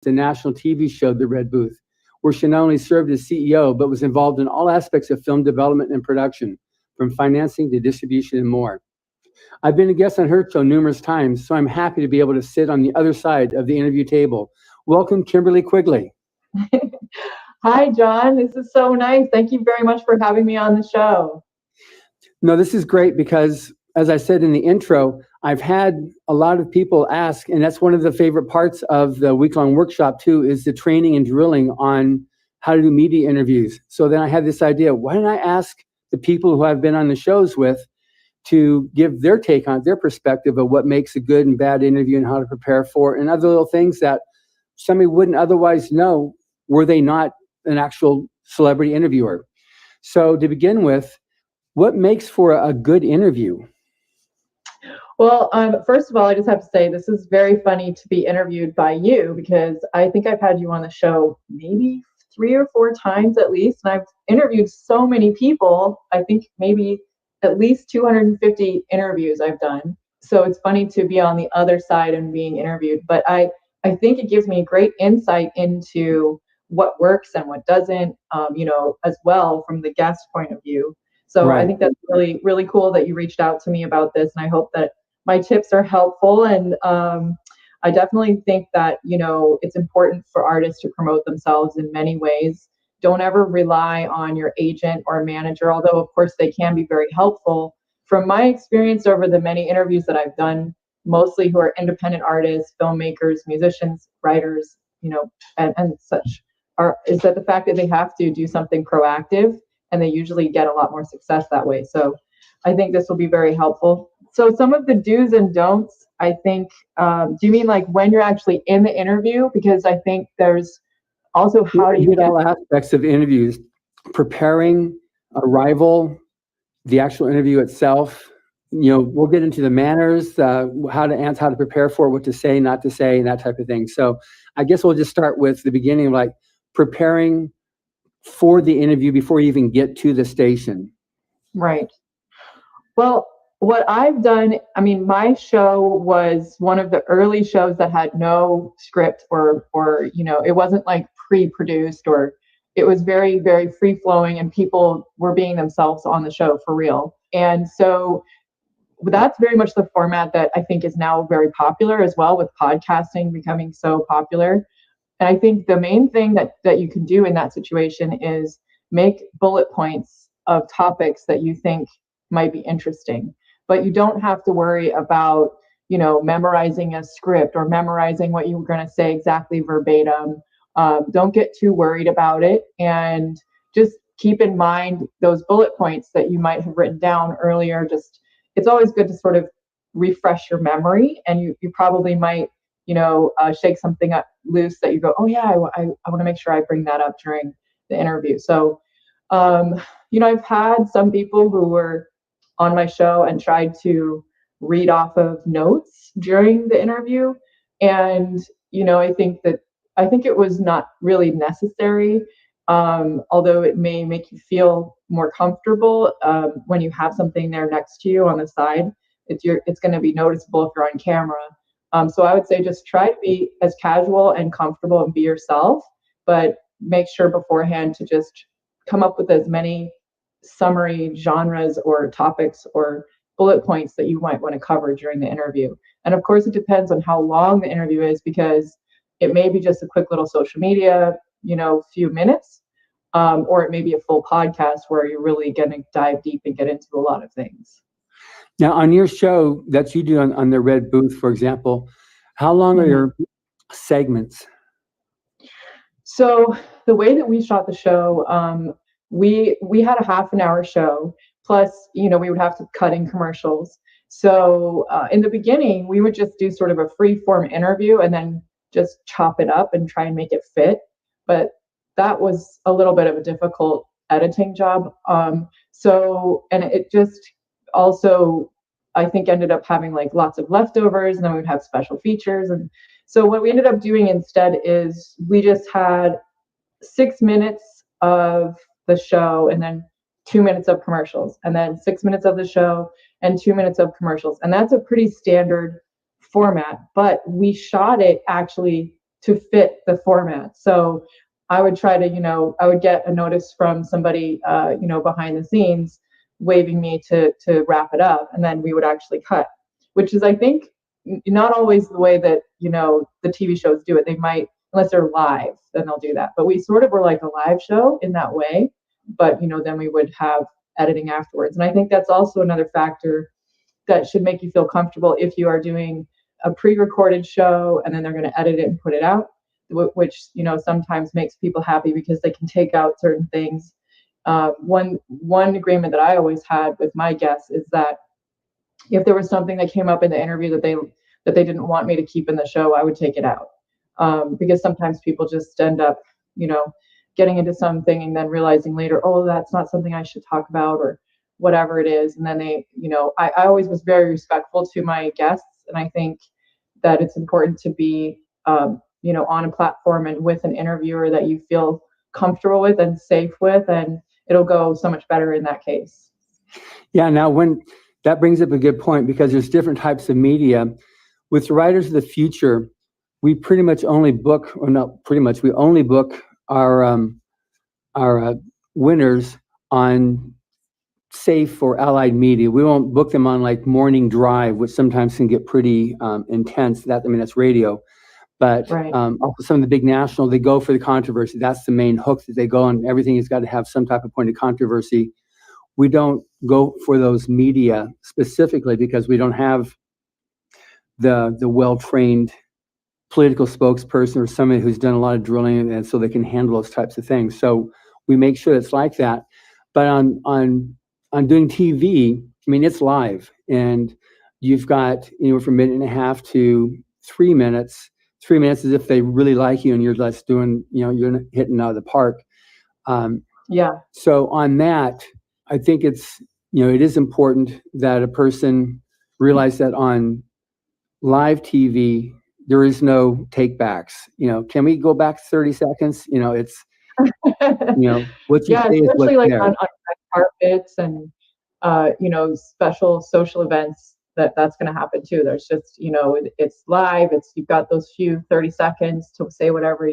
the national TV show, The Red Booth, where she not only served as CEO, but was involved in all aspects of film development and production, from financing to distribution and more. I've been a guest on her show numerous times, so I'm happy to be able to sit on the other side of the interview table. Welcome, Kimberly Quigley. Hi, John. This is so nice. Thank you very much for having me on the show. No, this is great because, as I said in the intro, I've had a lot of people ask, and that's one of the favorite parts of the week-long workshop too, is the training and drilling on how to do media interviews. So then I had this idea, why don't I ask the people who I've been on the shows with to give their take on their perspective of what makes a good and bad interview and how to prepare for it, and other little things that somebody wouldn't otherwise know were they not an actual celebrity interviewer. So to begin with, what makes for a good interview? Well, first of all, I just have to say this is very funny to be interviewed by you, because I think I've had you on the show maybe 3 or 4 times at least, and I've interviewed so many people. I think maybe at least 250 interviews I've done. So it's funny to be on the other side and being interviewed. But I think it gives me great insight into what works and what doesn't, as well from the guest point of view. So right. I think that's really, really cool that you reached out to me about this. And I hope that my tips are helpful. And I definitely think that, it's important for artists to promote themselves in many ways. Don't ever rely on your agent or manager, although of course they can be very helpful. From my experience over the many interviews that I've done, mostly who are independent artists, filmmakers, musicians, writers, and such, is that the fact that they have to do something proactive, and they usually get a lot more success that way. So I think this will be very helpful. So some of the do's and don'ts, I think, do you mean like when you're actually in the interview? Because I think there's also how do you get all aspects of interviews, preparing, arrival, the actual interview itself. We'll get into the manners, how to answer, how to prepare for it, what to say, not to say, and that type of thing. So I guess we'll just start with the beginning, like preparing for the interview before you even get to the station. Right. Well, what I've done, my show was one of the early shows that had no script or it wasn't like pre-produced, or it was very, very free-flowing, and people were being themselves on the show for real. And so that's very much the format that I think is now very popular as well, with podcasting becoming so popular. And I think the main thing that you can do in that situation is make bullet points of topics that you think might be interesting. But you don't have to worry about, memorizing a script or memorizing what you were going to say exactly verbatim. Don't get too worried about it, and just keep in mind those bullet points that you might have written down earlier. It's always good to sort of refresh your memory, and you probably might, shake something up loose that you go, oh yeah, I want to make sure I bring that up during the interview. So, I've had some people who were on my show and tried to read off of notes during the interview. And, I think it was not really necessary, although it may make you feel more comfortable when you have something there next to you on the side. It's going to be noticeable if you're on camera. So I would say just try to be as casual and comfortable and be yourself, but make sure beforehand to just come up with as many summary genres or topics or bullet points that you might want to cover during the interview. And of course, it depends on how long the interview is, because it may be just a quick little social media, few minutes, or it may be a full podcast where you're really going to dive deep and get into a lot of things. Now, on your show that you do on the Red Booth, for example, how long are your segments? So the way that we shot the show, we had a half an hour show, plus, we would have to cut in commercials. So in the beginning, we would just do sort of a free form interview and then just chop it up and try and make it fit. But that was a little bit of a difficult editing job. And it just also, I think, ended up having like lots of leftovers, and then we would have special features. And so what we ended up doing instead is we just had 6 minutes of the show and then 2 minutes of commercials, and then 6 minutes of the show and 2 minutes of commercials. And that's a pretty standard format, but we shot it actually to fit the format. So I would try to, I would get a notice from somebody, behind the scenes waving me to wrap it up, and then we would actually cut, which is, I think, not always the way that, the TV shows do it. They might, unless they're live, then they'll do that. But we sort of were like a live show in that way, but, then we would have editing afterwards. And I think that's also another factor that should make you feel comfortable if you are doing a pre-recorded show and then they're going to edit it and put it out, which, sometimes makes people happy because they can take out certain things. One agreement that I always had with my guests is that if there was something that came up in the interview that they didn't want me to keep in the show, I would take it out. Because sometimes people just end up, getting into something and then realizing later, oh, that's not something I should talk about, or whatever it is. And then they, I always was very respectful to my guests. And I think that it's important to be, on a platform and with an interviewer that you feel comfortable with and safe with, and it'll go so much better in that case. Yeah. Now, when that brings up a good point, because there's different types of media. With the Writers of the Future, we pretty much only book, or not pretty much, we only book our winners on safe or allied media. We won't book them on like Morning Drive, which sometimes can get pretty intense. That's radio. But Right. Also some of the big national, they go for the controversy. That's the main hook that they go on. Everything has got to have some type of point of controversy. We don't go for those media specifically because we don't have the well-trained political spokesperson or somebody who's done a lot of drilling, and so they can handle those types of things. So we make sure it's like that. But on doing TV, it's live, and you've got anywhere from a minute and a half to 3 minutes. 3 minutes is if they really like you and you're just doing, you're hitting out of the park. Yeah. So on that, I think it's, it is important that a person realize that on live TV, there is no take backs. Can we go back 30 seconds? It's, what you Yeah, say is what's especially like there. on red carpets and special social events, that's going to happen too. There's just, it's live. You've got those few 30 seconds to say whatever,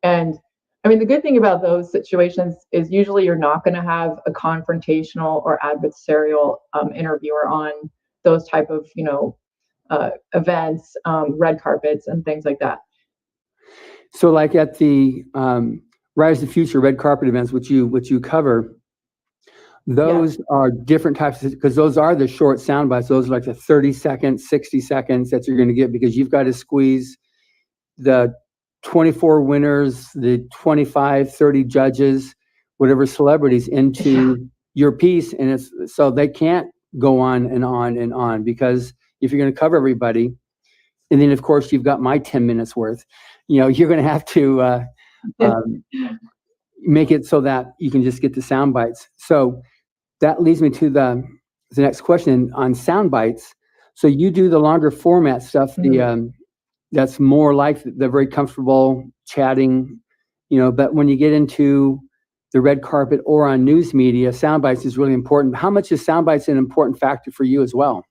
and the good thing about those situations is usually you're not going to have a confrontational or adversarial interviewer on those type of, events, red carpets and things like that. So like at the Rise of the Future red carpet events, which you cover, those are different types because those are the short sound bites. Those are like the 30 seconds, 60 seconds that you're going to get because you've got to squeeze the 24 winners, the 25, 30 judges, whatever celebrities into your piece. And it's so they can't go on and on and on because if you're going to cover everybody, and then of course you've got my 10 minutes worth, you're going to have to make it so that you can just get the sound bites. So that leads me to the next question on sound bites. So you do the longer format stuff, that's more like the very comfortable chatting, but when you get into the red carpet or on news media, sound bites is really important. How much is sound bites an important factor for you as well?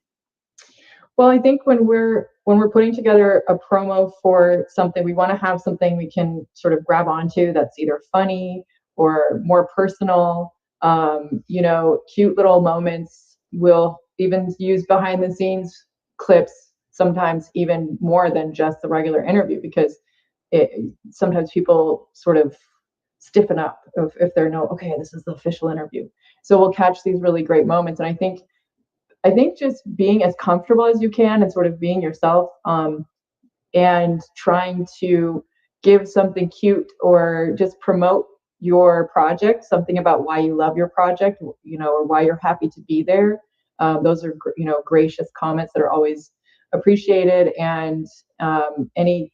Well, I think when we're putting together a promo for something, we want to have something we can sort of grab onto that's either funny or more personal, cute little moments. We'll even use behind the scenes clips sometimes even more than just the regular interview because sometimes people sort of stiffen up if they're okay, this is the official interview. So we'll catch these really great moments. And I think just being as comfortable as you can and sort of being yourself, and trying to give something cute or just promote your project, something about why you love your project, or why you're happy to be there. Those are, gracious comments that are always appreciated. And any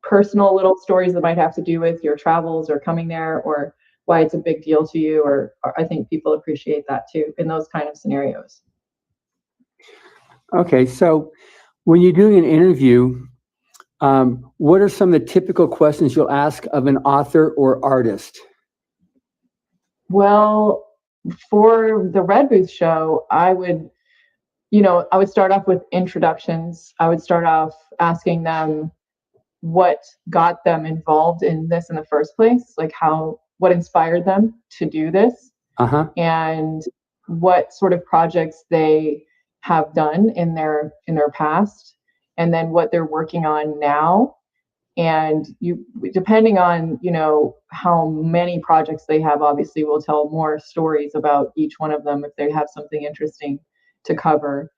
personal little stories that might have to do with your travels or coming there or why it's a big deal to you, or I think people appreciate that too in those kind of scenarios. Okay, so when you're doing an interview, what are some of the typical questions you'll ask of an author or artist? Well, for the Red Booth show, I would start off with introductions. I would start off asking them, what got them involved in this in the first place, like what inspired them to do this, and what sort of projects they have done in their past, and then what they're working on now. And you, depending on, you know, how many projects they have, obviously we'll tell more stories about each one of them if they have something interesting to cover.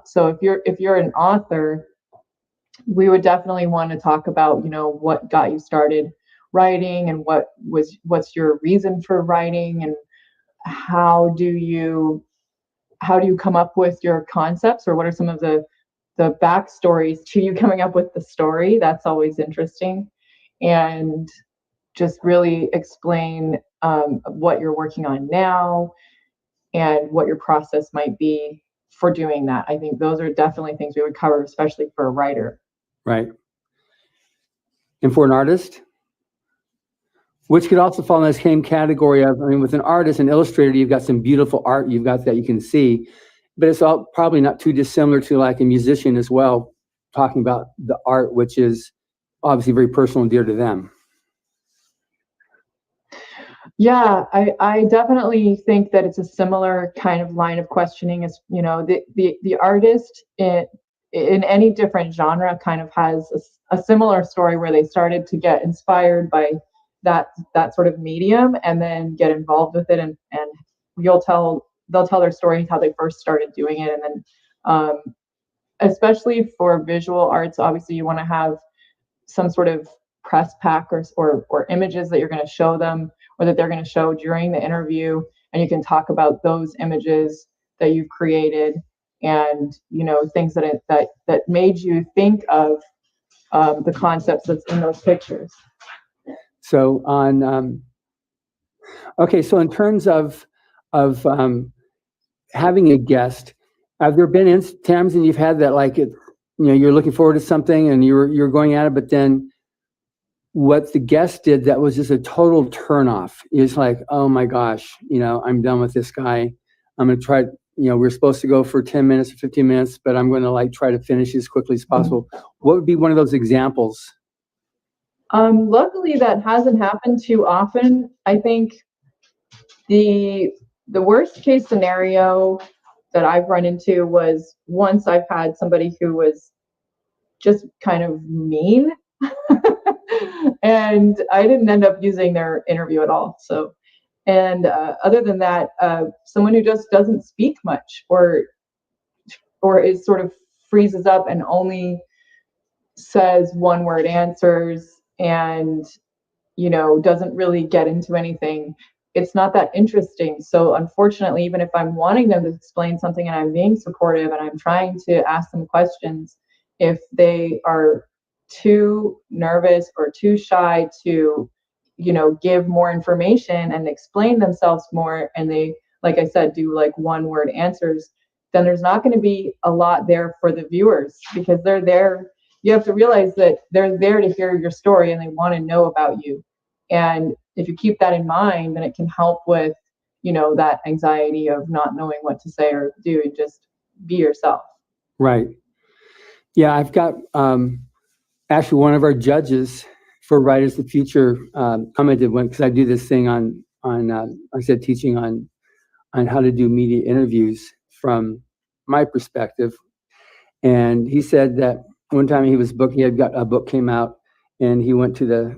So if you're an author, we would definitely want to talk about, you know, what got you started writing, and what's your reason for writing, and how do you come up with your concepts, or what are some of the backstories to you coming up with the story. That's always interesting. And just really explain what you're working on now and what your process might be for doing that. I think those are definitely things we would cover, especially for a writer. Right. And for an artist, which could also fall in the same category of, I mean, with an artist, an illustrator, you've got some beautiful art you've got that you can see, but it's all probably not too dissimilar to like a musician as well, talking about the art, which is obviously very personal and dear to them. Yeah, I definitely think that it's a similar kind of line of questioning as, you know, the artist in any different genre kind of has a similar story where they started to get inspired by that sort of medium, and then get involved with it, and they'll tell their stories, how they first started doing it. And then especially for visual arts, obviously you want to have some sort of press pack or images that you're going to show them, or that they're going to show during the interview, and you can talk about those images that you've created, and, you know, things that made you think of the concepts that's in those pictures. So on okay, so in terms of having a guest, have there been times when you've had that, like, it, you know, you're looking forward to something and you're going at it, but then what the guest did that was just a total turnoff? It's like, oh my gosh, you know, I'm done with this guy. I'm going to try, you know, we're supposed to go for 10 minutes or 15 minutes, but I'm going to like try to finish as quickly as possible. What would be one of those examples? Luckily that hasn't happened too often. I think the worst case scenario that I've run into was once I've had somebody who was just kind of mean and I didn't end up using their interview at all. So, and other than that, someone who just doesn't speak much, or is sort of freezes up and only says one word answers, and, you know, doesn't really get into anything. It's not that interesting. So unfortunately, even if I'm wanting them to explain something and I'm being supportive and I'm trying to ask them questions, if they are too nervous or too shy to, you know, give more information and explain themselves more, and they, like I said, do like one word answers, then there's not going to be a lot there for the viewers, because they're there. You have to realize that they're there to hear your story and they want to know about you. And if you keep that in mind, then it can help with, you know, that anxiety of not knowing what to say or do, and just be yourself. Right. Yeah, I've got actually one of our judges for Writers of the Future commented when, because I do this thing on I said, teaching on how to do media interviews from my perspective, and he said that one time he had got a book came out, and he went to the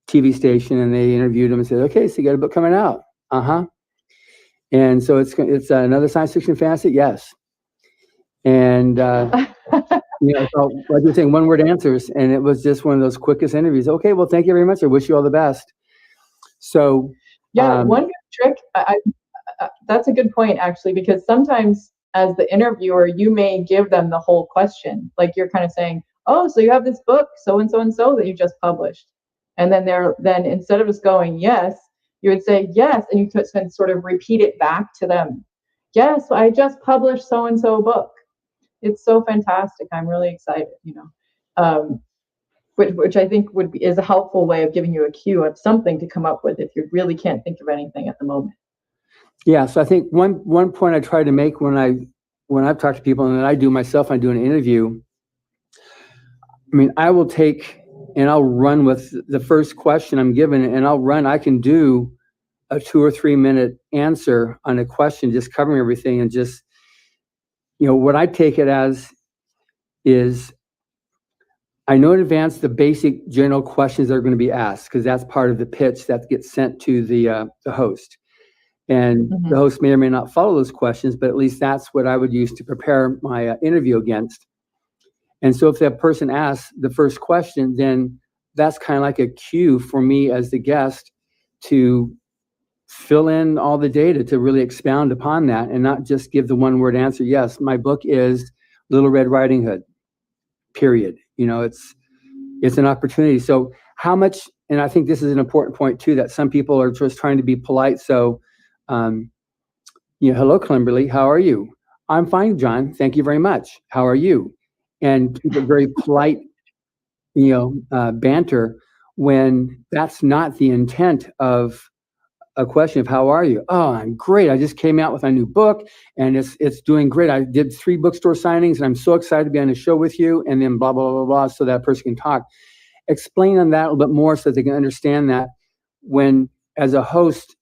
TV station and they interviewed him and said, okay, so you got a book coming out. And so it's another science fiction fantasy. Yes. And you know, so like you're saying, one word answers, and it was just one of those quickest interviews. Okay, well, thank you very much. I wish you all the best. So yeah, one good trick. That's a good point, actually, because sometimes as the interviewer, you may give them the whole question. Like, you're kind of saying, oh, so you have this book, so and so that you just published. And then instead of just going, yes, you would say, yes, and you can sort of repeat it back to them. Yes, I just published so and so book. It's so fantastic. I'm really excited, you know, which I think is a helpful way of giving you a cue of something to come up with if you really can't think of anything at the moment. Yeah, so I think one point I try to make when I've talked to people, and that I do myself, I do an interview. I mean, I will take and I'll run with the first question I'm given, and I can do a 2 or 3 minute answer on a question, just covering everything. And just, what I take it as is, I know in advance the basic general questions that are going to be asked, because that's part of the pitch that gets sent to the host. And the host may or may not follow those questions, but at least that's what I would use to prepare my interview against. And so if that person asks the first question, then that's kind of like a cue for me as the guest to fill in all the data, to really expound upon that and not just give the one word answer. Yes, my book is Little Red Riding Hood, period. It's an opportunity. So how much, and I think this is an important point too, that some people are just trying to be polite. So, hello, Kimberly, how are you? I'm fine, John. Thank you very much. How are you? And keep it very polite, banter, when that's not the intent of a question of how are you? Oh, I'm great. I just came out with a new book and it's doing great. I did 3 bookstore signings and I'm so excited to be on the show with you, and then blah, blah, blah, blah, so that person can talk. Explain on that a little bit more so they can understand that when, as a host,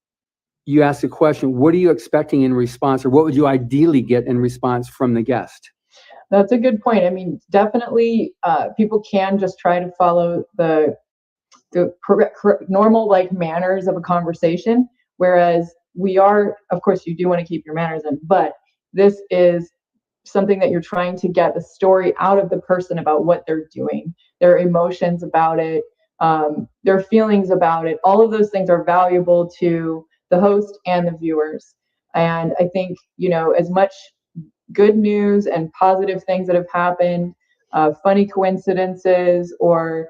you ask a question, what are you expecting in response, or what would you ideally get in response from the guest? That's a good point. I mean, definitely people can just try to follow the normal manners of a conversation, whereas we are, of course, you do want to keep your manners in, but this is something that you're trying to get the story out of the person about what they're doing, their emotions about it, their feelings about it. All of those things are valuable to the host and the viewers. And I think, as much good news and positive things that have happened, funny coincidences, or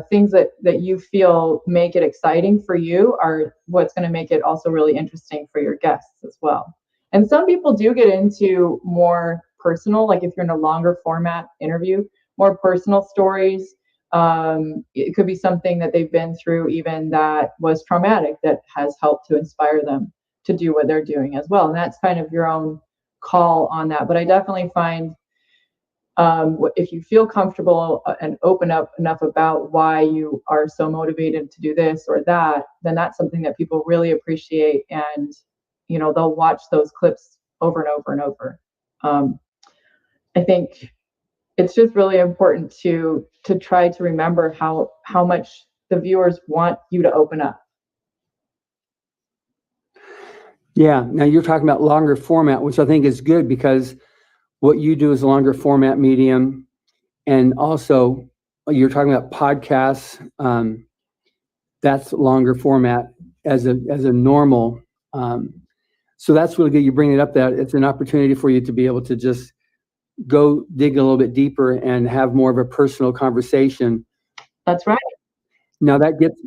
things that you feel make it exciting for you, are what's going to make it also really interesting for your guests as well. And some people do get into more personal, like if you're in a longer format interview, more personal stories. It could be something that they've been through, even that was traumatic, that has helped to inspire them to do what they're doing as well. And that's kind of your own call on that. But I definitely find if you feel comfortable and open up enough about why you are so motivated to do this or that, then that's something that people really appreciate. And, they'll watch those clips over and over and over. I think it's just really important to try to remember how much the viewers want you to open up. Yeah. Now you're talking about longer format, which I think is good, because what you do is a longer format medium. And also you're talking about podcasts. That's longer format as a normal. So that's really good. You bring it up, that it's an opportunity for you to be able to just go dig a little bit deeper and have more of a personal conversation. That's right. Now that gets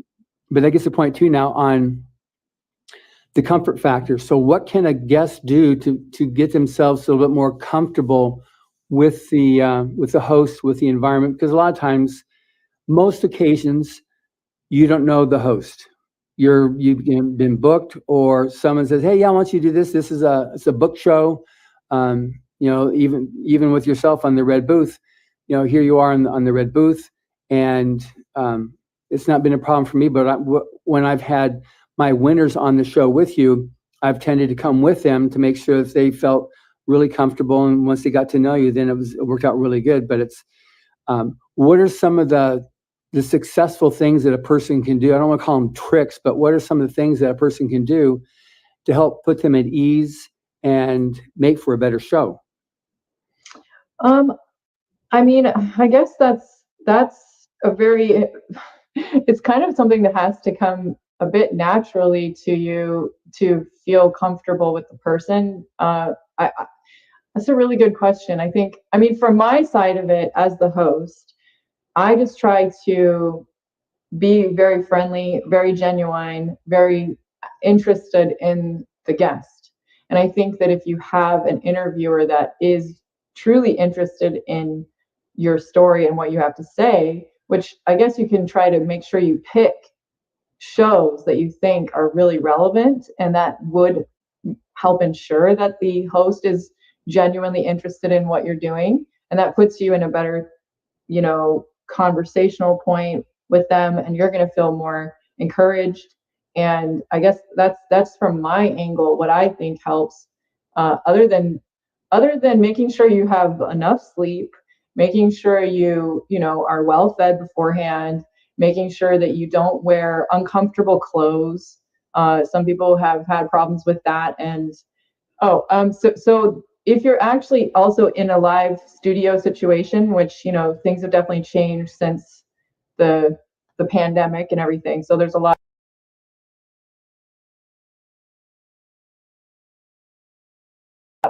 the point too now on the comfort factor. So what can a guest do to get themselves a little bit more comfortable with the host, with the environment? Because a lot of times, most occasions, you don't know the host. You've been booked, or someone says, "Hey, yeah, I want you to do this. This is it's a book show." Even with yourself on the red booth, here you are on the red booth, and it's not been a problem for me. But when I've had my winners on the show with you, I've tended to come with them to make sure that they felt really comfortable. And once they got to know you, then it worked out really good. But it's what are some of the successful things that a person can do? I don't want to call them tricks, but what are some of the things that a person can do to help put them at ease and make for a better show? I mean, I guess that's a very, it's kind of something that has to come a bit naturally to you to feel comfortable with the person. That's a really good question. I mean, from my side of it as the host, I just try to be very friendly, very genuine, very interested in the guest. And I think that if you have an interviewer that is truly interested in your story and what you have to say, which I guess you can try to make sure you pick shows that you think are really relevant and that would help ensure that the host is genuinely interested in what you're doing. And that puts you in a better, conversational point with them, and you're going to feel more encouraged. And I guess that's from my angle what I think helps. Other than making sure you have enough sleep, making sure you know are well fed beforehand, making sure that you don't wear uncomfortable clothes. Some people have had problems with that. And so if you're actually also in a live studio situation, which things have definitely changed since the pandemic and everything, so there's a lot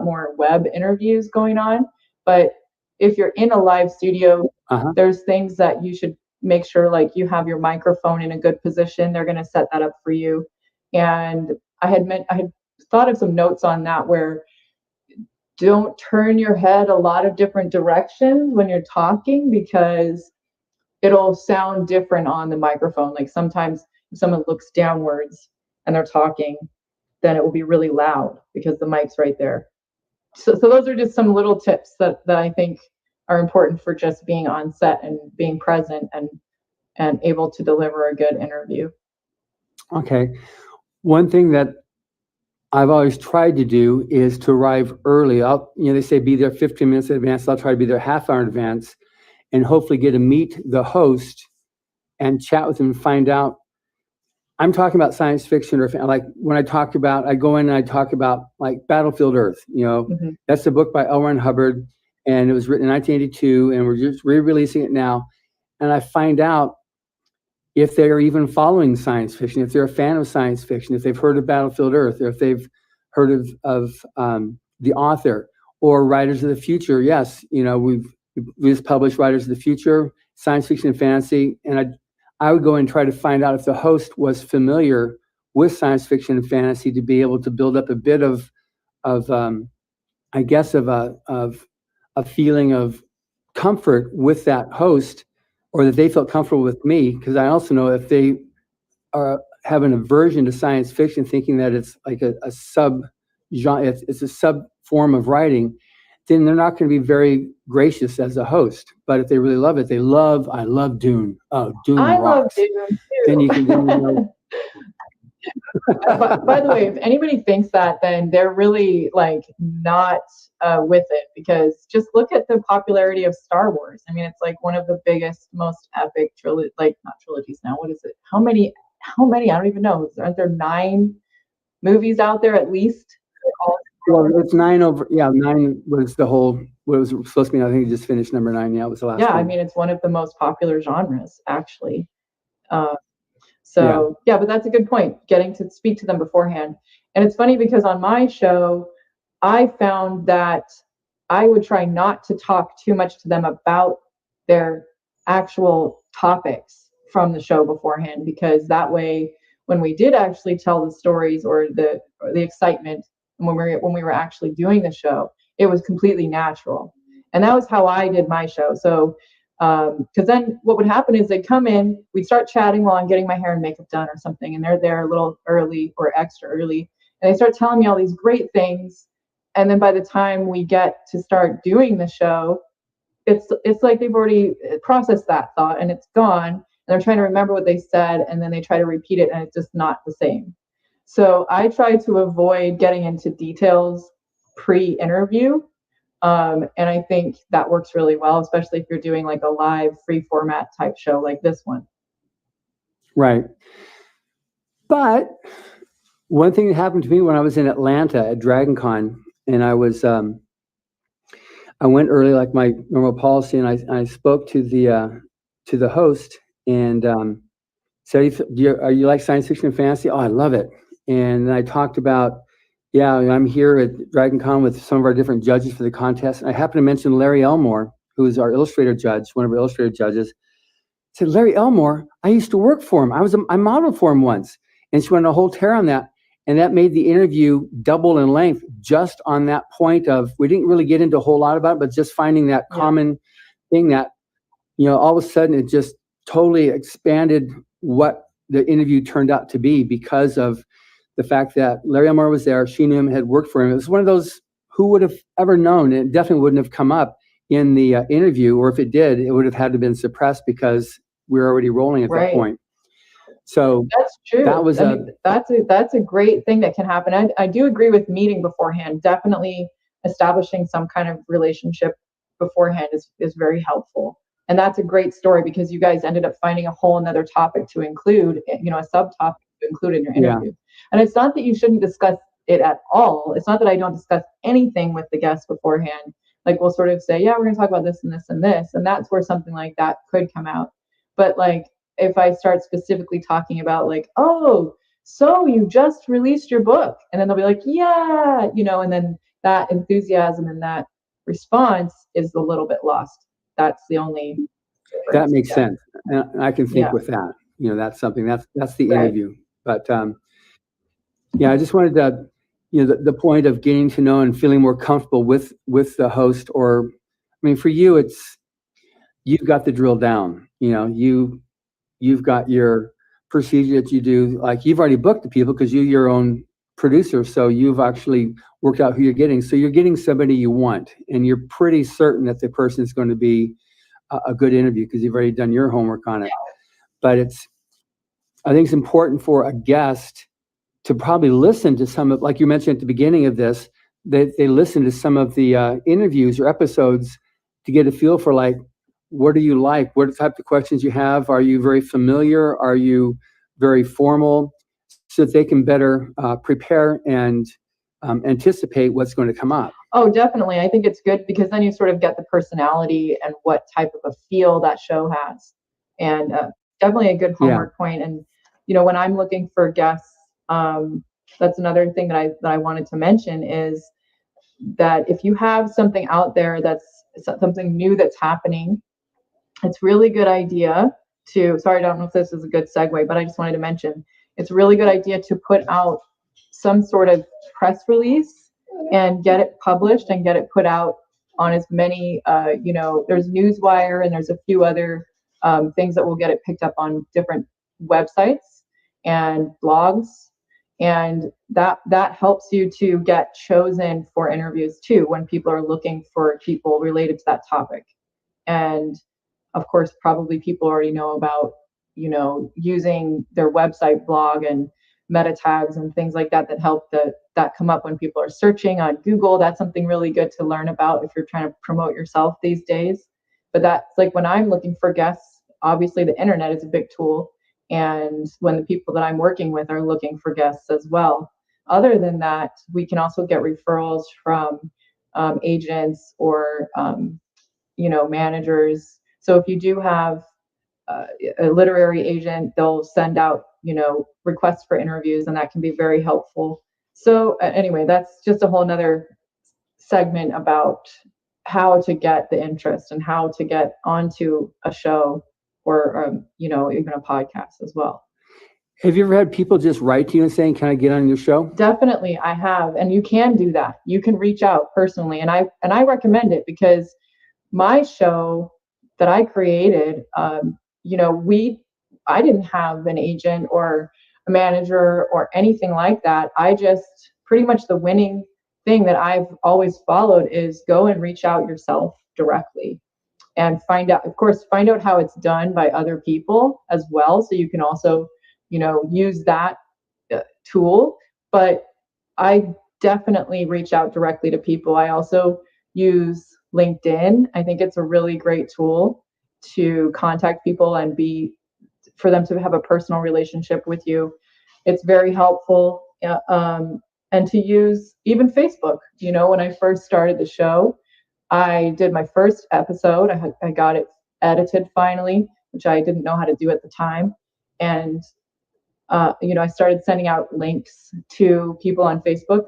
more web interviews going on. But if you're in a live studio, there's things that you should make sure, like you have your microphone in a good position. They're going to set that up for you. And I had thought of some notes on that, where don't turn your head a lot of different directions when you're talking, because it'll sound different on the microphone. Like sometimes if someone looks downwards and they're talking, then it will be really loud because the mic's right there. So those are just some little tips that I think are important for just being on set and being present and able to deliver a good interview. Okay. One thing that I've always tried to do is to arrive early. They say be there 15 minutes in advance. I'll try to be there half hour in advance and hopefully get to meet the host and chat with him and find out. I'm talking about science fiction, or like when I go in and I talk about like Battlefield Earth. That's the book by L. Ron Hubbard, and it was written in 1982, and we're just re-releasing it now. And I find out if they're even following science fiction, if they're a fan of science fiction, if they've heard of Battlefield Earth, or if they've heard of the author or Writers of the Future. Yes, we just published Writers of the Future, science fiction and fantasy, and I would go and try to find out if the host was familiar with science fiction and fantasy to be able to build up a bit of a feeling of comfort with that host, or that they felt comfortable with me. Because I also know if they have an aversion to science fiction, thinking that it's like a sub genre, it's a sub form of writing, then they're not going to be very gracious as a host. But if they really love it, I love Dune. Oh, Dune I rocks. love Dune too. Then you can. By the way, if anybody thinks that, then they're really like not with it, because just look at the popularity of Star Wars. I mean, it's like one of the biggest, most epic not trilogies now. What is it? How many? I don't even know. Aren't there 9 movies out there at least? Well, it's 9 over. Yeah, 9 was what it was supposed to be. I think it just finished number 9. Yeah, it was the last. Yeah, one. I mean, it's one of the most popular genres, actually. But that's a good point, getting to speak to them beforehand. And it's funny because on my show, I found that I would try not to talk too much to them about their actual topics from the show beforehand, because that way, when we did actually tell the stories or the excitement, and when we were actually doing the show, it was completely natural. And that was how I did my show. So because then what would happen is they'd come in, we'd start chatting while I'm getting my hair and makeup done or something, and they're there a little early or extra early, and they start telling me all these great things. And then by the time we get to start doing the show, it's like they've already processed that thought and it's gone, and they're trying to remember what they said, and then they try to repeat it, and it's just not the same. So I try to avoid getting into details pre-interview. And I think that works really well, especially if you're doing like a live free format type show like this one. Right. But one thing that happened to me when I was in Atlanta at DragonCon, and I went early like my normal policy, and I spoke to the host and said, are you like science fiction and fantasy? Oh, I love it. And I talked about, I'm here at DragonCon with some of our different judges for the contest. And I happened to mention Larry Elmore, who is our illustrator judge, one of our illustrator judges. I said, Larry Elmore, I used to work for him. I modeled for him once. And she went on a whole tear on that. And that made the interview double in length just on that point of, we didn't really get into a whole lot about it, but just finding that common thing that, all of a sudden it just totally expanded what the interview turned out to be, because of the fact that Larry Elmore was there. She knew him, had worked for him. It was one of those, who would have ever known? It definitely wouldn't have come up in the interview, or if it did, it would have had to been suppressed because we were already rolling at that point. So that's true. That was that's a great thing that can happen. I do agree with meeting beforehand. Definitely establishing some kind of relationship beforehand is very helpful. And that's a great story because you guys ended up finding a whole another topic to include, a subtopic to include in your interview. And it's not that you shouldn't discuss it at all. It's not that I don't discuss anything with the guests beforehand. Like we'll sort of say, yeah, we're going to talk about this and this and this. And that's where something like that could come out. But like, if I start specifically talking about like, oh, so you just released your book, and then they'll be like, yeah, and then that enthusiasm and that response is a little bit lost. That's the only difference. That makes sense. And I can think with that, that's something that's the interview. But I just wanted to, the point of getting to know and feeling more comfortable with the host, or, I mean, for you, you've got the drill down, you've got your procedure that you do, like you've already booked the people because you're your own producer. So you've actually worked out who you're getting. So you're getting somebody you want, and you're pretty certain that the person is going to be a good interview because you've already done your homework on it. But I think it's important for a guest to probably listen to some of, like you mentioned at the beginning of this, they listen to some of the interviews or episodes to get a feel for like, what do you like? What type of questions you have? Are you very familiar? Are you very formal? So that they can better prepare and anticipate what's going to come up. Oh, definitely. I think it's good because then you sort of get the personality and what type of a feel that show has. And definitely a good homework point. And, when I'm looking for guests, that's another thing that I wanted to mention is that if you have something out there that's something new that's happening, it's really good idea to, sorry, I don't know if this is a good segue, but I just wanted to mention, it's a really good idea to put out some sort of press release and get it published and get it put out on as many, there's Newswire and there's a few other things that will get it picked up on different websites and blogs. And that helps you to get chosen for interviews too, when people are looking for people related to that topic. And of course, probably people already know about, using their website blog and meta tags and things like that help that come up when people are searching on Google. That's something really good to learn about if you're trying to promote yourself these days. But that's like when I'm looking for guests, obviously the internet is a big tool. And when the people that I'm working with are looking for guests as well. Other than that, we can also get referrals from agents or, managers. So if you do have a literary agent, they'll send out, requests for interviews, and that can be very helpful. So anyway, that's just a whole nother segment about how to get the interest and how to get onto a show or, even a podcast as well. Have you ever had people just write to you and saying, can I get on your show? Definitely, I have. And you can do that. You can reach out personally. And I recommend it because my show that I created, I didn't have an agent or a manager or anything like that. I just pretty much the winning thing that I've always followed is go and reach out yourself directly and find out how it's done by other people as well. So you can also, use that tool. But I definitely reach out directly to people. I also use LinkedIn. I think it's a really great tool to contact people and for them to have a personal relationship with you. It's very helpful. And to use even Facebook. When I first started the show, I did my first episode. I got it edited finally, which I didn't know how to do at the time. And, I started sending out links to people on Facebook.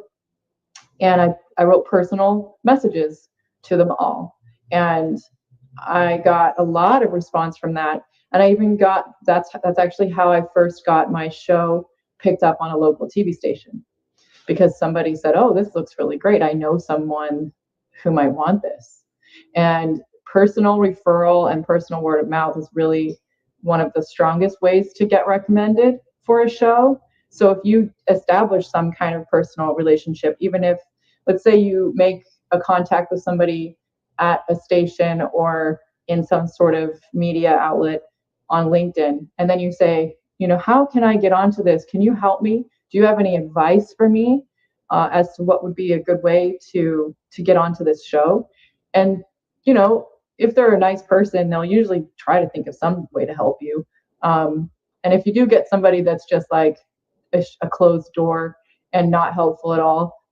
And I wrote personal messages to them all. And I got a lot of response from that. And I even that's actually how I first got my show picked up on a local TV station, because somebody said, oh, this looks really great. I know someone who might want this. And personal referral and personal word of mouth is really one of the strongest ways to get recommended for a show. So if you establish some kind of personal relationship, even if, let's say you make a contact with somebody at a station or in some sort of media outlet on LinkedIn, and then you say, how can I get onto this? Can you help me? Do you have any advice for me as to what would be a good way to get onto this show? And if they're a nice person, they'll usually try to think of some way to help you. And if you do get somebody that's just like a closed door and not helpful at all,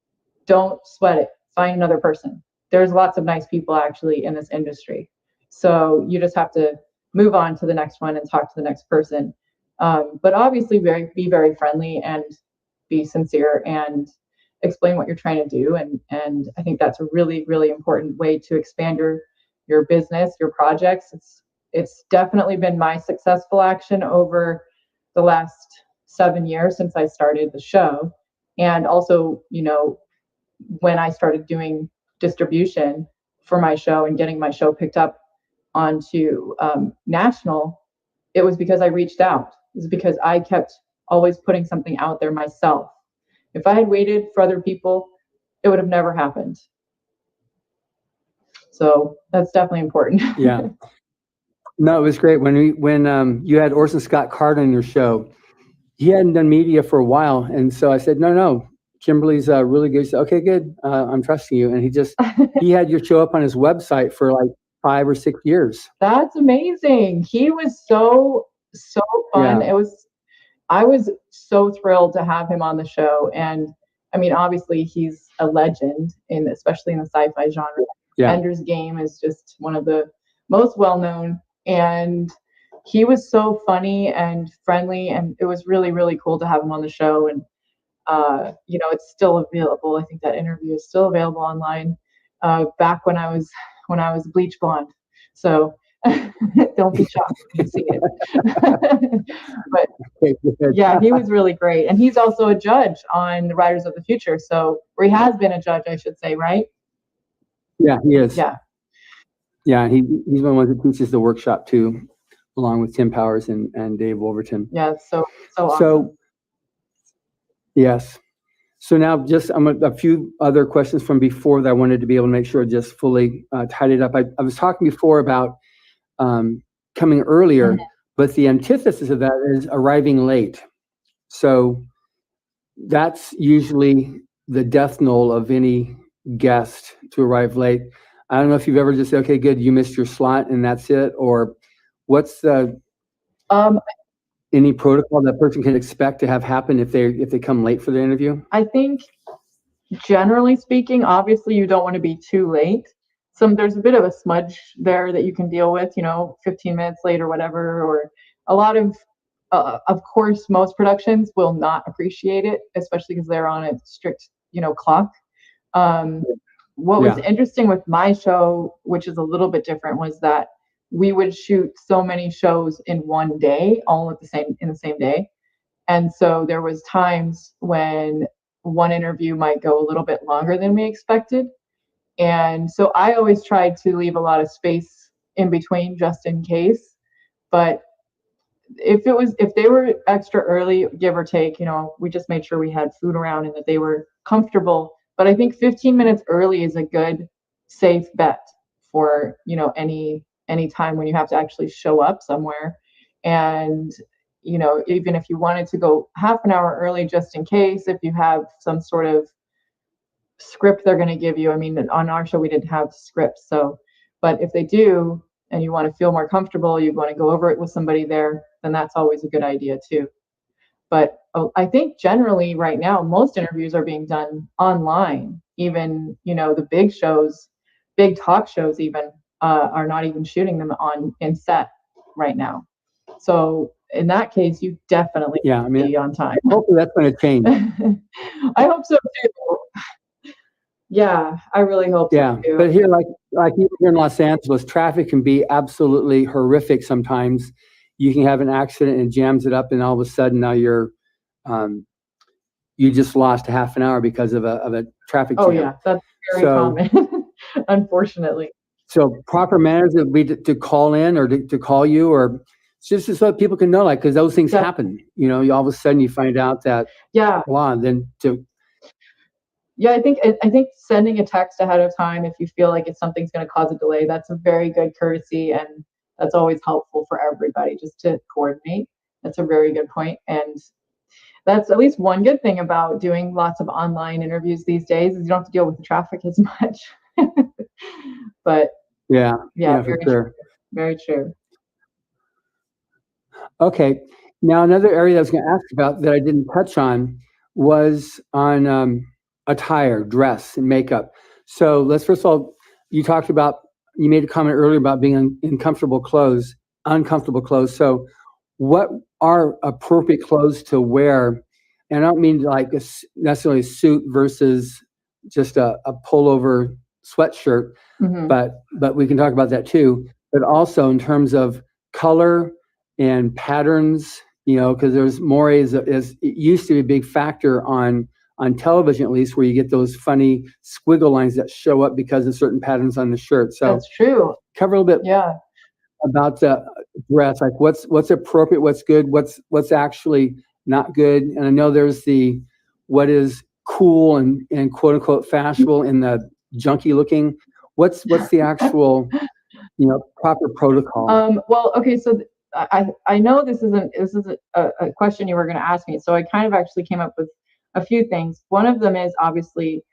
don't sweat it. Find another person. There's lots of nice people actually in this industry. So you just have to move on to the next one and talk to the next person. But obviously be very friendly and be sincere and explain what you're trying to do. And I think that's a really, really important way to expand your business, your projects. It's definitely been my successful action over the last 7 years since I started the show. And also, when I started doing distribution for my show and getting my show picked up onto national, it was because I reached out. It was because I kept always putting something out there myself. If I had waited for other people, it would have never happened. So that's definitely important. Yeah. No, it was great when you had Orson Scott Card on your show. He hadn't done media for a while, and so I said, no, Kimberly's really good. He said, okay, good. I'm trusting you. And he had your show up on his website for like 5 or 6 years. That's amazing. He was so fun. Yeah. I was so thrilled to have him on the show. And I mean, obviously he's a legend especially in the sci-fi genre. Yeah. Ender's Game is just one of the most well-known, and he was so funny and friendly, and it was really, really cool to have him on the show. And it's still available. I think that interview is still available online. Back when I was bleach blonde, so don't be shocked when you see it. But yeah, he was really great, and he's also a judge on the Riders of the Future. Or he has been a judge, I should say, right? Yeah, he is. Yeah. Yeah, he's one of the ones that teaches the workshop too, along with Tim Powers and Dave Wolverton. Yeah, so awesome. So yes. So now just a few other questions from before that I wanted to be able to make sure I just fully tied it up. I was talking before about coming earlier, Mm-hmm. but the antithesis of that is arriving late. So that's usually the death knell of any guest, to arrive late. I don't know if you've ever just said, okay, good, you missed your slot and that's it, or what's the any protocol that person can expect to have happen if they come late for the interview? I think generally speaking, obviously you don't want to be too late. There's a bit of a smudge there that you can deal with, 15 minutes late or whatever, or a lot of course, most productions will not appreciate it, especially because they're on a strict, clock. What was interesting with my show, which is a little bit different, was that we would shoot so many shows in one day, all in the same day. And so there was times when one interview might go a little bit longer than we expected. And so I always tried to leave a lot of space in between just in case. But if they were extra early, give or take, we just made sure we had food around and that they were comfortable. But I think 15 minutes early is a good, safe bet for, any time when you have to actually show up somewhere. And, even if you wanted to go half an hour early, just in case, if you have some sort of script they're going to give you. I mean, on our show, we didn't have scripts. But if they do, and you want to feel more comfortable, you want to go over it with somebody there, then that's always a good idea too. But I think generally right now, most interviews are being done online. Even, the big shows, big talk shows even, are not even shooting them in set right now. So in that case, you definitely be on time. Hopefully that's going to change. I hope so too. Yeah, I really hope so too. But here, like even here in Los Angeles, traffic can be absolutely horrific sometimes. You can have an accident and it jams it up, and all of a sudden now you just lost a half an hour because of a traffic jam. Oh yeah, that's very common, unfortunately. So proper manners would be to call in or to call you, or just so that people can know, like, because those things happen. You all of a sudden you find out that then Yeah, I think sending a text ahead of time if you feel like something's going to cause a delay, that's a very good courtesy, and that's always helpful for everybody just to coordinate. That's a very good point, and that's at least one good thing about doing lots of online interviews these days is you don't have to deal with the traffic as much. But Yeah, yeah, yeah, for very true. sure. Very true. Okay. Now, another area I was going to ask about that I didn't touch on was on attire, dress, and makeup. So let's first of all, you made a comment earlier about being in uncomfortable clothes. So what are appropriate clothes to wear? And I don't mean like necessarily a suit versus just a pullover sweatshirt, Hmm. but we can talk about that too. But also in terms of color and patterns, because there's mores as it used to be a big factor on television, at least, where you get those funny squiggle lines that show up because of certain patterns on the shirt. So That's true. cover a little bit Yeah. about the dress, like what's appropriate, what's good, what's actually not good. And I know there's what is cool and quote unquote fashionable and the junky looking. What's the actual proper protocol? Well, okay, so I know this is a question you were going to ask me, so I kind of actually came up with a few things. One of them is obviously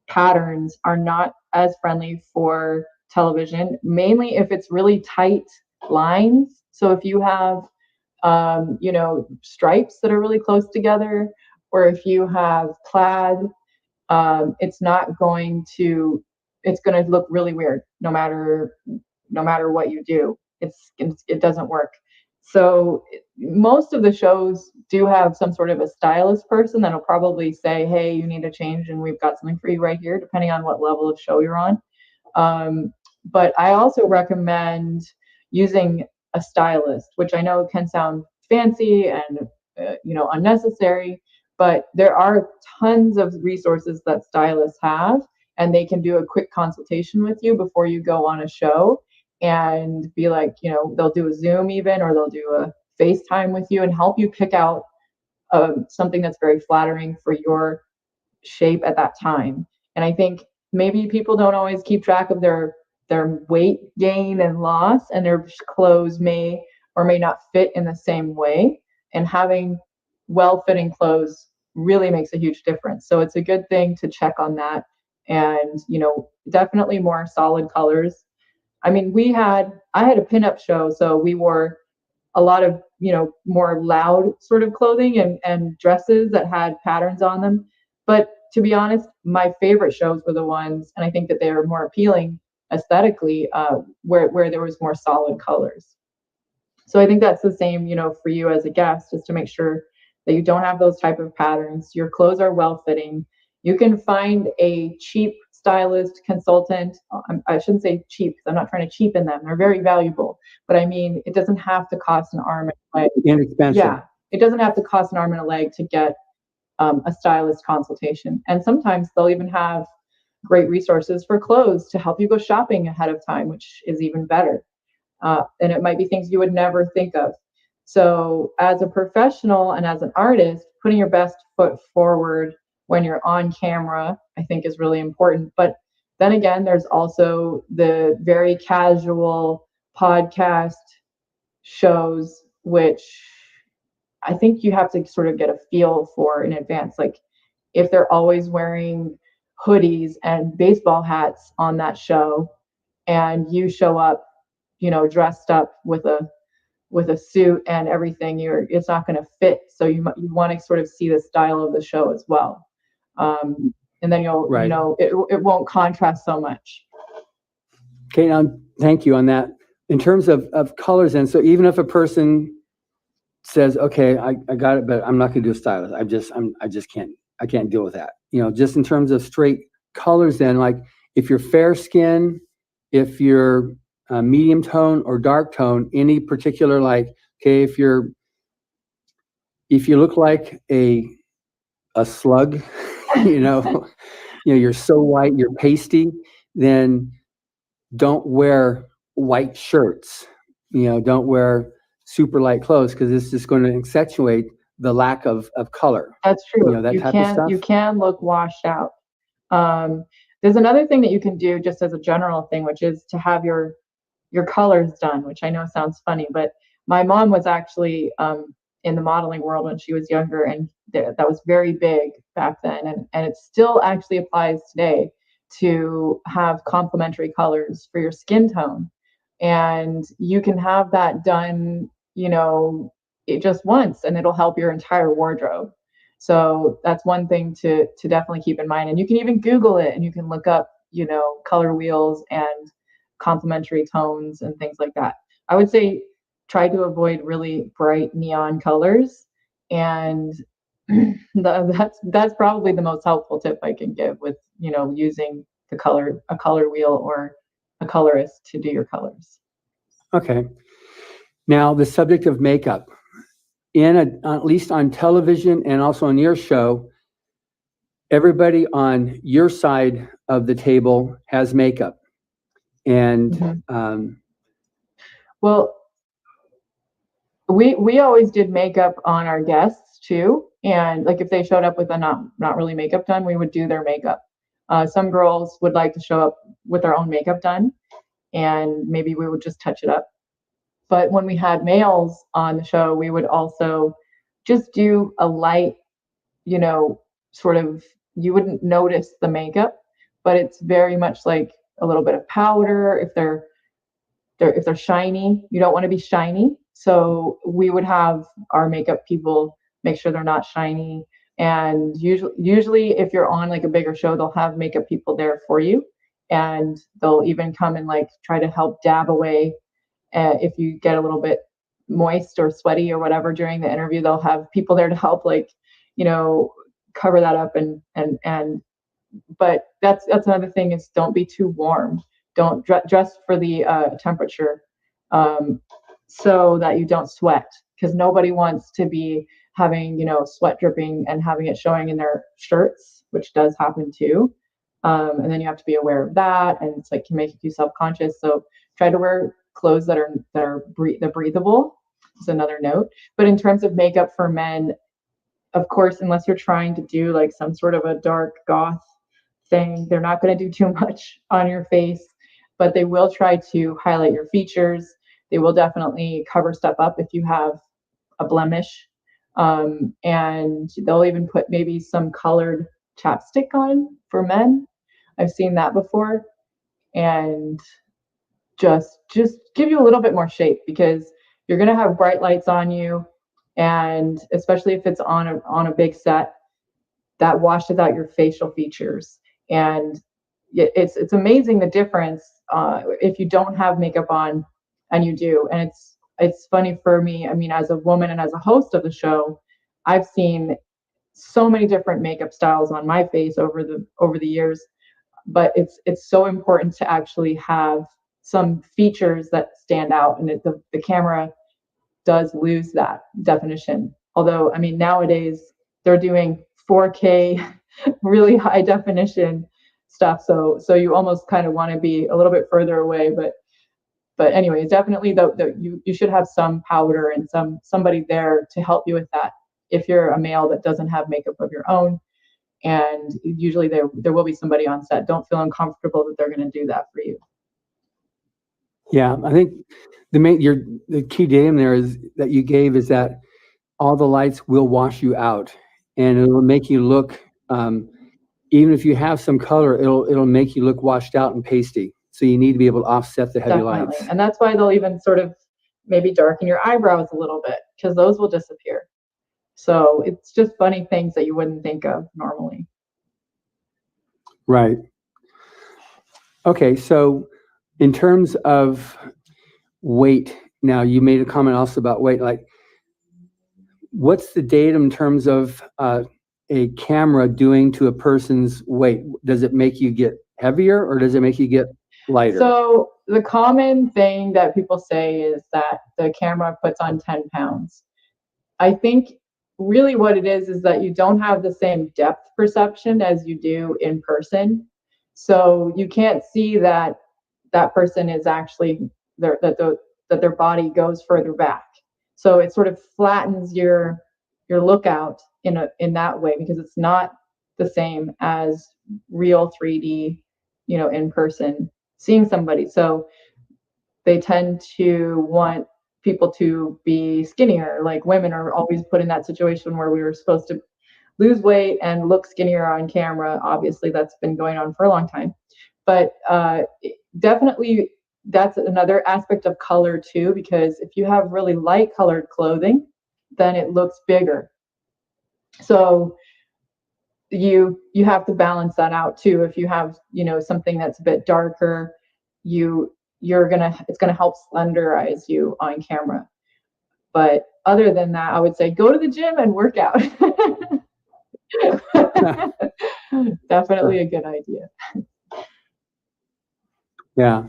patterns are not as friendly for television, mainly if it's really tight lines. So if you have stripes that are really close together, or if you have plaid, it's not going to it's going to look really weird no matter what you do. It doesn't work. So most of the shows do have some sort of a stylist person that'll probably say, hey, you need a change and we've got something for you right here, depending on what level of show you're on. But I also recommend using a stylist, which I know can sound fancy and unnecessary, but there are tons of resources that stylists have, and they can do a quick consultation with you before you go on a show and be like, they'll do a Zoom even, or they'll do a FaceTime with you and help you pick out something that's very flattering for your shape at that time. And I think maybe people don't always keep track of their weight gain and loss, and their clothes may or may not fit in the same way. And having well-fitting clothes really makes a huge difference. So it's a good thing to check on that. And definitely more solid colors. I mean, I had a pinup show, so we wore a lot of more loud sort of clothing and dresses that had patterns on them. But to be honest, my favorite shows were the ones, and I think that they were more appealing aesthetically, where there was more solid colors. So I think that's the same, for you as a guest, is to make sure that you don't have those type of patterns. Your clothes are well fitting. You can find a cheap stylist consultant. I shouldn't say cheap, because I'm not trying to cheapen them. They're very valuable, but I mean, it doesn't have to cost an arm and a leg. Inexpensive. Yeah, it doesn't have to cost an arm and a leg to get a stylist consultation. And sometimes they'll even have great resources for clothes to help you go shopping ahead of time, which is even better. And it might be things you would never think of. So, as a professional and as an artist, putting your best foot forward when you're on camera, I think, is really important. But then again, there's also the very casual podcast shows, which I think you have to sort of get a feel for in advance. Like, if they're always wearing hoodies and baseball hats on that show, and you show up dressed up with a suit and everything, it's not going to fit. So you want to sort of see the style of the show as well, and then you'll Right. It won't contrast so much. Okay, now thank you on that. In terms of colors, and so even if a person says, okay, I got it, but I'm not going to do a stylist. I just can't deal with that. Just in terms of straight colors, then, like if you're fair skin, if you're medium tone or dark tone, any particular, like, okay, if you look like a slug, you're so white, you're pasty, then don't wear white shirts. Don't wear super light clothes, because it's just going to accentuate the lack of color. That's true. That You type of can stuff. you can look washed out. There's another thing that you can do just as a general thing, which is to have your colors done, which I know sounds funny, but my mom was actually in the modeling world when she was younger, and that was very big back then, and it still actually applies today to have complementary colors for your skin tone. And you can have that done, it just once, and it'll help your entire wardrobe. So that's one thing to definitely keep in mind. And you can even Google it, and you can look up, color wheels and complementary tones and things like that. I would say try to avoid really bright neon colors, and that's probably the most helpful tip I can give with using a color wheel or a colorist to do your colors. Okay. Now, the subject of makeup, at least on television and also on your show, everybody on your side of the table has makeup. And well, we always did makeup on our guests too, and like if they showed up with a not really makeup done, we would do their makeup. Some girls would like to show up with their own makeup done, and maybe we would just touch it up. But when we had males on the show, we would also just do a light, sort of, you wouldn't notice the makeup, but it's very much like a little bit of powder. If they're shiny, you don't want to be shiny. So we would have our makeup people make sure they're not shiny. And usually if you're on like a bigger show, they'll have makeup people there for you. And they'll even come and like try to help dab away if you get a little bit moist or sweaty or whatever during the interview. They'll have people there to help, like, cover that up. But that's another thing, is don't be too warm. Don't dress for the temperature, so that you don't sweat, because nobody wants to be having sweat dripping and having it showing in their shirts, which does happen too. And then you have to be aware of that, and it's like can make you self-conscious. So try to wear clothes that are breathable is another note. But in terms of makeup for men, of course, unless you're trying to do like some sort of a dark goth thing, they're not going to do too much on your face, but they will try to highlight your features. They will definitely cover stuff up if you have a blemish. And they'll even put maybe some colored chapstick on for men. I've seen that before. And just give you a little bit more shape, because you're going to have bright lights on you, and especially if it's on a big set, that washes out your facial features. And it's amazing the difference if you don't have makeup on and you do. And it's funny for me, I mean, as a woman and as a host of the show, I've seen so many different makeup styles on my face over the years. But it's so important to actually have some features that stand out, and the camera does lose that definition. Although, I mean, nowadays they're doing 4K, really high definition stuff. So you almost kind of want to be a little bit further away. But anyways, definitely you should have some powder and somebody there to help you with that if you're a male that doesn't have makeup of your own. And usually there will be somebody on set. Don't feel uncomfortable that they're going to do that for you. Yeah, I think the key datum there is that you gave is that all the lights will wash you out, and it'll make you look, even if you have some color, it'll make you look washed out and pasty. So you need to be able to offset the heavy Definitely. lights. And that's why they'll even sort of maybe darken your eyebrows a little bit, because those will disappear. So it's just funny things that you wouldn't think of normally. Right. Okay, so in terms of weight, now you made a comment also about weight. Like, what's the datum in terms of a camera doing to a person's weight? Does it make you get heavier, or does it make you get lighter? So the common thing that people say is that the camera puts on 10 pounds. I think really what it is that you don't have the same depth perception as you do in person. So you can't see that person is actually that their body goes further back. So it sort of flattens your lookout in that way, because it's not the same as real 3D, in person, seeing somebody. So they tend to want people to be skinnier. Like women are always put in that situation where we were supposed to lose weight and look skinnier on camera. Obviously, that's been going on for a long time. But definitely, that's another aspect of color too, because if you have really light colored clothing, then it looks bigger. So you have to balance that out too. If you have, something that's a bit darker, it's gonna help slenderize you on camera. But other than that, I would say go to the gym and work out. Definitely a good idea. Yeah.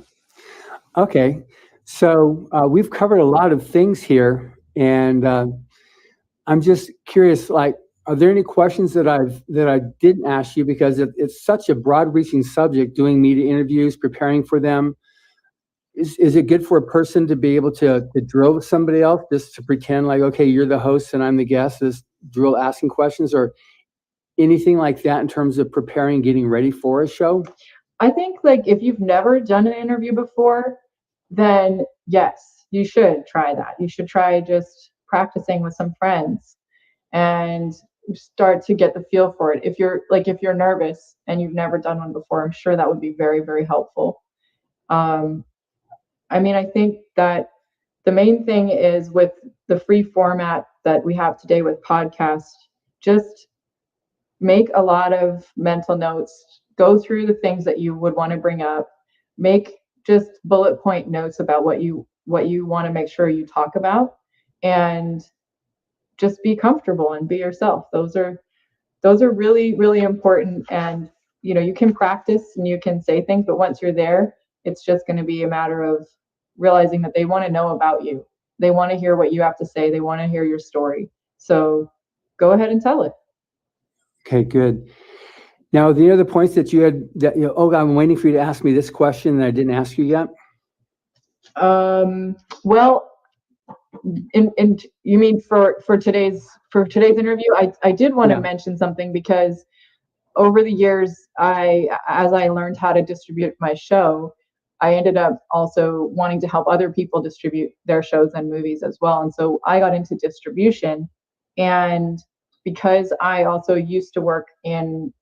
Okay. So we've covered a lot of things here, and I'm just curious. Like, are there any questions that I didn't ask you, because it's such a broad-reaching subject? Doing media interviews, preparing for them. Is it good for a person to be able to drill with somebody else, just to pretend like, okay, you're the host and I'm the guest, just drill asking questions, or anything like that in terms of preparing, getting ready for a show? I think like if you've never done an interview before, then yes, you should try that. You should try just practicing with some friends and start to get the feel for it. If you're nervous and you've never done one before, I'm sure that would be very, very helpful. Um, I think that the main thing is with the free format that we have today with podcasts, just make a lot of mental notes, go through the things that you would want to bring up, make just bullet point notes about what you want to make sure you talk about, and just be comfortable and be yourself. Those are really, really important. And you can practice and you can say things, but once you're there, it's just going to be a matter of realizing that they want to know about you. They want to hear what you have to say. They want to hear your story. So go ahead and tell it. Okay, good. Now, the other points that you had, that oh, I'm waiting for you to ask me this question that I didn't ask you yet. Well, in you mean for today's interview, I did want to mention something, because over the years, as I learned how to distribute my show, I ended up also wanting to help other people distribute their shows and movies as well. And so I got into distribution. And because I also used to work on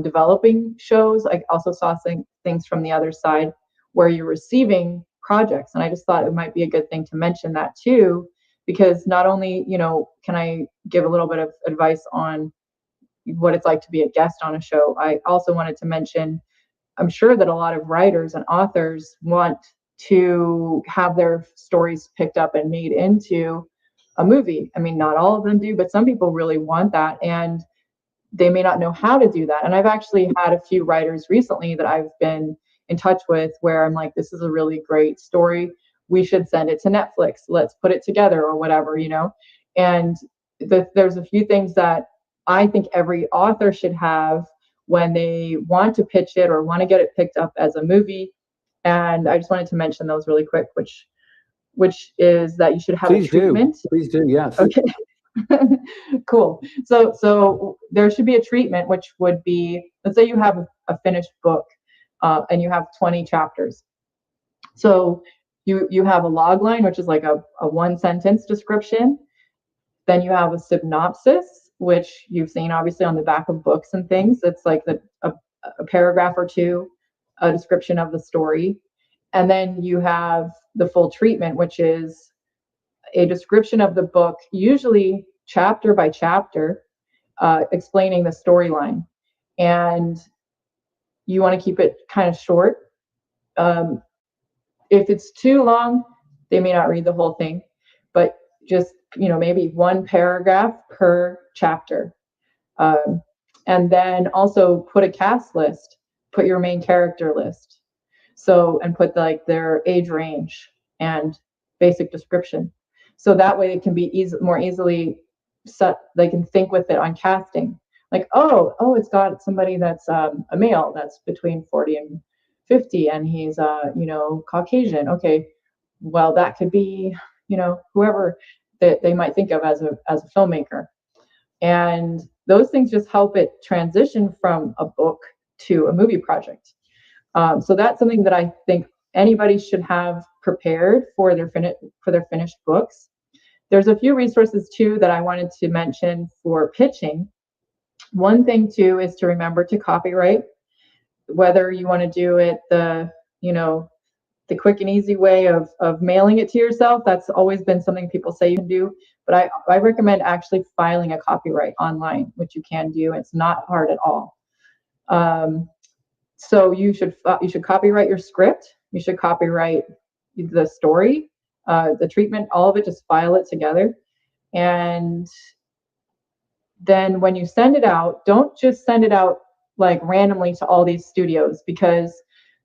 developing shows, I also saw things from the other side where you're receiving projects. And I just thought it might be a good thing to mention that too, because not only, can I give a little bit of advice on what it's like to be a guest on a show, I also wanted to mention, I'm sure that a lot of writers and authors want to have their stories picked up and made into a movie. I mean, not all of them do, but some people really want that, and they may not know how to do that. And I've actually had a few writers recently that I've been in touch with where I'm like, this is a really great story. We should send it to Netflix. Let's put it together, or whatever. And there's a few things that I think every author should have when they want to pitch it or want to get it picked up as a movie. And I just wanted to mention those really quick, which is that you should have a treatment. Please do, yes. Okay. Cool. So there should be a treatment, which would be, let's say you have a finished book, and you have 20 chapters. So you have a log line, which is like a one sentence description. Then you have a synopsis, which you've seen obviously on the back of books and things. It's like a paragraph or two, a description of the story. And then you have the full treatment, which is a description of the book, usually chapter by chapter, explaining the storyline. And you want to keep it kind of short. If it's too long, they may not read the whole thing, but just maybe one paragraph per chapter. And then also put a cast list, put your main character list. So, and put like their age range and basic description. So that way it can be more easily set. They can think with it on casting. Like, oh, it's got somebody that's a male that's between 40 and 50, and he's Caucasian. Okay, well that could be whoever that they might think of as a filmmaker. And those things just help it transition from a book to a movie project. So that's something that I think anybody should have prepared for their finished books. There's a few resources too that I wanted to mention for pitching. One thing too is to remember to copyright, whether you want to do it the quick and easy way of mailing it to yourself. That's always been something people say you can do, but I recommend actually filing a copyright online, which you can do. It's not hard at all. So you should copyright your script. You should copyright the story, the treatment, all of it. Just file it together, and then when you send it out, don't just send it out like randomly to all these studios, because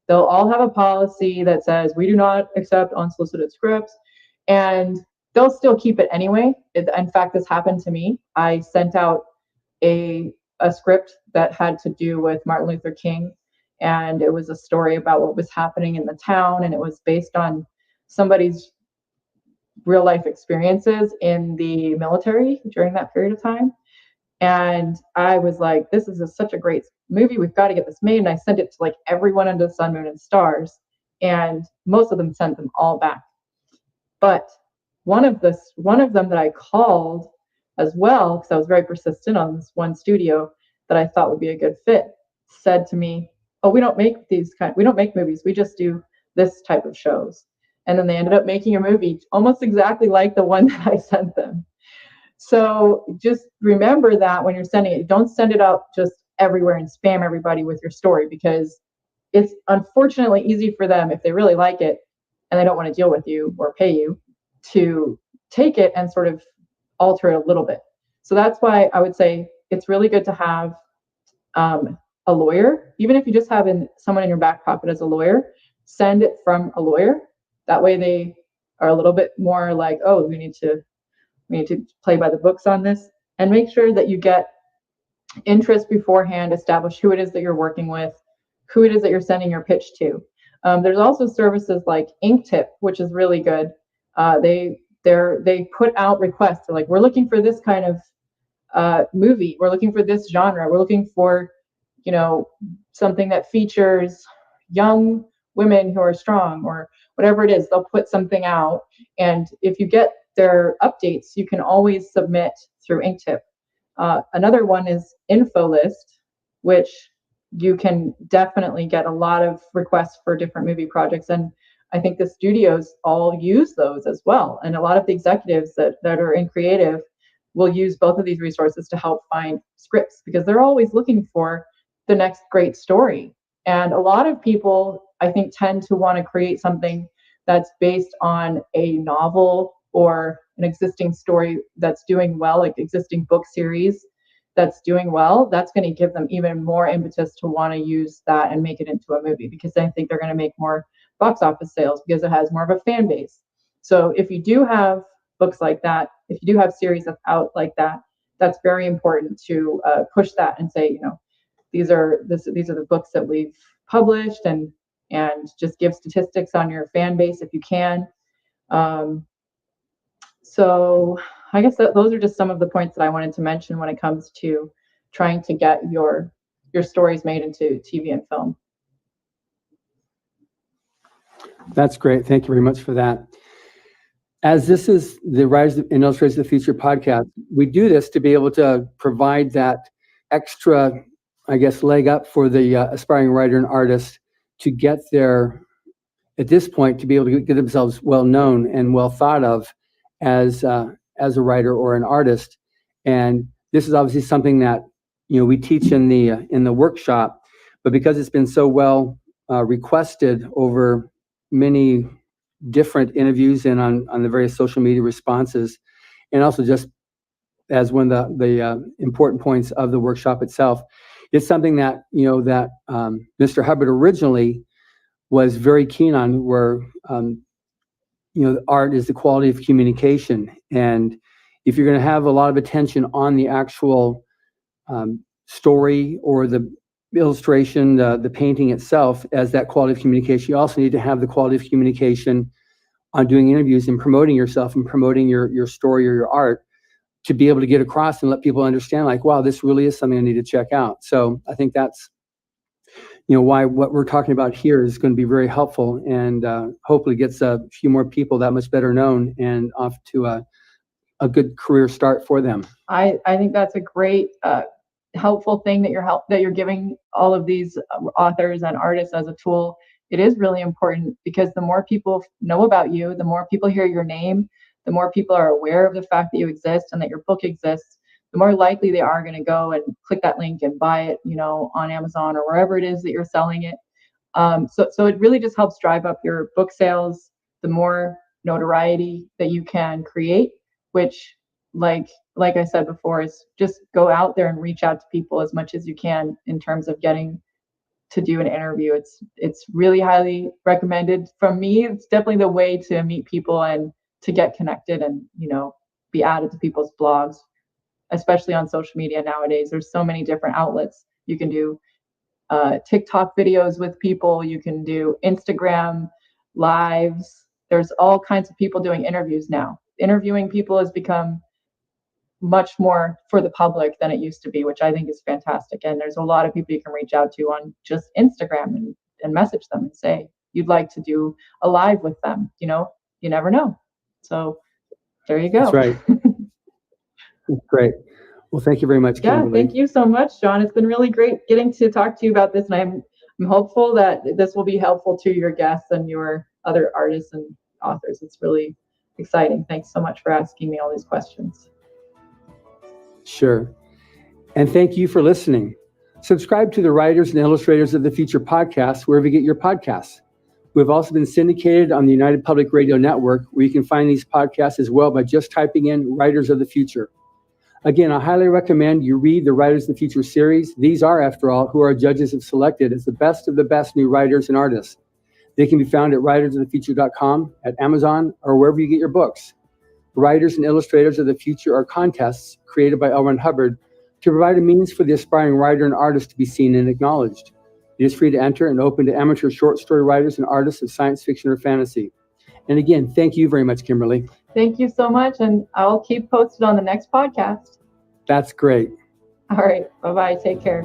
they'll all have a policy that says we do not accept unsolicited scripts, and they'll still keep it anyway. In fact, this happened to me. I sent out a script that had to do with Martin Luther King, and it was a story about what was happening in the town, and it was based on somebody's real life experiences in the military during that period of time. And I was like, this is such a great movie. We've got to get this made. And I sent it to like everyone under the sun, moon, and stars. And most of them sent them all back. But one of them that I called as well, because I was very persistent on this one studio that I thought would be a good fit, said to me, oh, we don't make movies. We just do this type of shows. And then they ended up making a movie almost exactly like the one that I sent them. So just remember that when you're sending it, don't send it out just everywhere and spam everybody with your story, because it's unfortunately easy for them, if they really like it and they don't want to deal with you or pay you, to take it and sort of alter it a little bit. So that's why I would say it's really good to have a lawyer. Even if you just have someone in your back pocket as a lawyer, send it from a lawyer. That way they are a little bit more like, oh, we need to play by the books on this, and make sure that you get interest beforehand, establish who it is that you're working with, who it is that you're sending your pitch to. There's also services like Inktip, which is really good. They put out requests. They're like, we're looking for this kind of movie. We're looking for this genre. We're looking for, something that features young women who are strong, or whatever it is. They'll put something out, and if you get their updates, you can always submit through Inktip. Another one is InfoList, which you can definitely get a lot of requests for different movie projects. And I think the studios all use those as well. And a lot of the executives that are in creative will use both of these resources to help find scripts, because they're always looking for the next great story. And a lot of people, I think, tend to want to create something that's based on a novel or an existing story that's doing well, like existing book series that's doing well. That's going to give them even more impetus to want to use that and make it into a movie, because I think they're going to make more box office sales because it has more of a fan base. So if you do have books like that, if you do have series that's out like that, that's very important to push that and say, these are the books that we've published, and just give statistics on your fan base if you can. So I guess those are just some of the points that I wanted to mention when it comes to trying to get your stories made into TV and film. That's great. Thank you very much for that. As this is the Rise and Illustrates the Future podcast, we do this to be able to provide that extra, I guess, leg up for the aspiring writer and artist to get there at this point, to be able to get themselves well known and well thought of as a writer or an artist. And this is obviously something that we teach in the workshop, but because it's been so well requested over many different interviews and on the various social media responses, and also just as one of the important points of the workshop itself, it's something that Mr. Hubbard originally was very keen on, where art is the quality of communication. And if you're going to have a lot of attention on the actual story or the illustration, the painting itself as that quality of communication, you also need to have the quality of communication on doing interviews and promoting yourself and promoting your story or your art to be able to get across and let people understand, like, wow, this really is something I need to check out. So I think that's, why what we're talking about here is going to be very helpful, and hopefully gets a few more people that much better known and off to a good career start for them. I think that's a great helpful thing that you're giving all of these authors and artists as a tool. It is really important, because the more people know about you, the more people hear your name, the more people are aware of the fact that you exist and that your book exists, the more likely they are going to go and click that link and buy it, on Amazon or wherever it is that you're selling it. So it really just helps drive up your book sales, the more notoriety that you can create, which, like I said before, is just go out there and reach out to people as much as you can in terms of getting to do an interview. It's really highly recommended from me. It's definitely the way to meet people and to get connected and, be added to people's blogs, especially on social media nowadays. There's so many different outlets. You can do TikTok videos with people. You can do Instagram lives. There's all kinds of people doing interviews now. Interviewing people has become much more for the public than it used to be, which I think is fantastic. And there's a lot of people you can reach out to on just Instagram and message them and say you'd like to do a live with them. You never know. So there you go. That's right. Great. Well, thank you very much, Kimberly. Yeah, thank you so much, John. It's been really great getting to talk to you about this, and I'm hopeful that this will be helpful to your guests and your other artists and authors. It's really exciting. Thanks so much for asking me all these questions. Sure. And thank you for listening. Subscribe to the Writers and Illustrators of the Future podcast wherever you get your podcasts. We've also been syndicated on the United Public Radio Network, where you can find these podcasts as well by just typing in Writers of the Future. Again, I highly recommend you read the Writers of the Future series. These are, after all, who our judges have selected as the best of the best new writers and artists. They can be found at writersofthefuture.com, at Amazon, or wherever you get your books. Writers and Illustrators of the Future are contests created by L. Ron Hubbard to provide a means for the aspiring writer and artist to be seen and acknowledged. It is free to enter and open to amateur short story writers and artists of science fiction or fantasy. And again, thank you very much, Kimberly. Thank you so much, and I'll keep posted on the next podcast. That's great. All right. Bye-bye. Take care.